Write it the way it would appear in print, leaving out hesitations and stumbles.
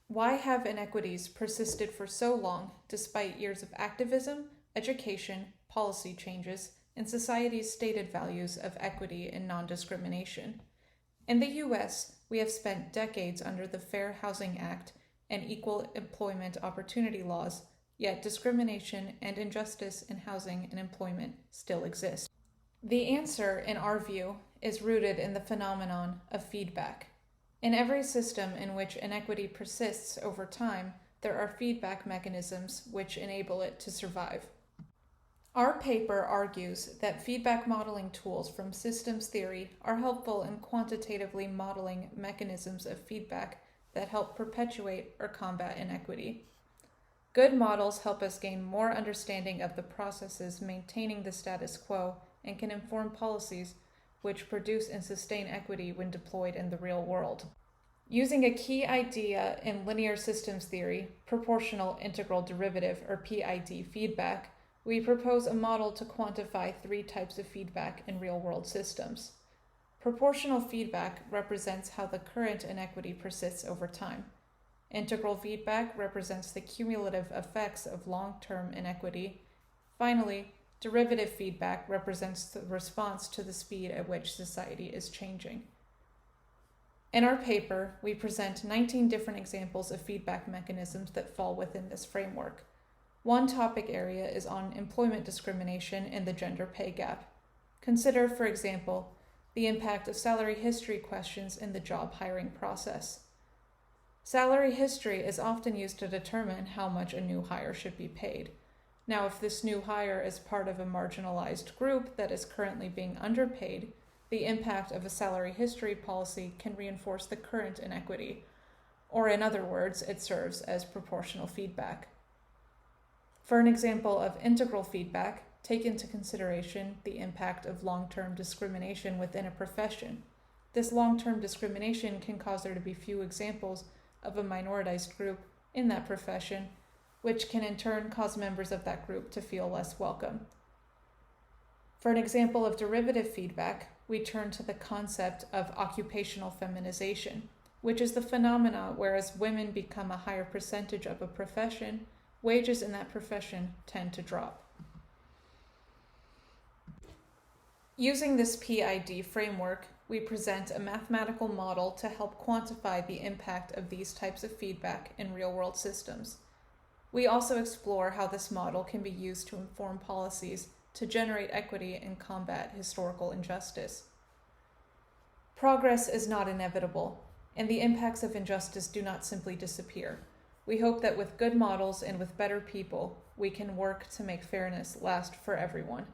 Why have inequities persisted for so long despite years of activism, education, policy changes, and society's stated values of equity and non-discrimination? In the US, we have spent decades under the Fair Housing Act and equal employment opportunity laws, yet discrimination and injustice in housing and employment still exist. The answer, in our view, is rooted in the phenomenon of feedback. In every system in which inequity persists over time, there are feedback mechanisms which enable it to survive. Our paper argues that feedback modeling tools from systems theory are helpful in quantitatively modeling mechanisms of feedback that help perpetuate or combat inequity. Good models help us gain more understanding of the processes maintaining the status quo and can inform policies which produce and sustain equity when deployed in the real world. Using a key idea in linear systems theory, proportional integral derivative or PID feedback, we propose a model to quantify 3 types of feedback in real-world systems. Proportional feedback represents how the current inequity persists over time. Integral feedback represents the cumulative effects of long-term inequity. Finally, derivative feedback represents the response to the speed at which society is changing. In our paper, we present 19 different examples of feedback mechanisms that fall within this framework. One topic area is on employment discrimination and the gender pay gap. Consider, for example, the impact of salary history questions in the job hiring process. Salary history is often used to determine how much a new hire should be paid. Now, if this new hire is part of a marginalized group that is currently being underpaid, the impact of a salary history policy can reinforce the current inequity, or in other words, it serves as proportional feedback. For an example of integral feedback, take into consideration the impact of long-term discrimination within a profession. This long-term discrimination can cause there to be few examples of a minoritized group in that profession, which can in turn cause members of that group to feel less welcome. For an example of derivative feedback, we turn to the concept of occupational feminization, which is the phenomena whereas women become a higher percentage of a profession, wages in that profession tend to drop. Using this PID framework, we present a mathematical model to help quantify the impact of these types of feedback in real-world systems. We also explore how this model can be used to inform policies to generate equity and combat historical injustice. Progress is not inevitable, and the impacts of injustice do not simply disappear. We hope that with good models and with better people, we can work to make fairness last for everyone.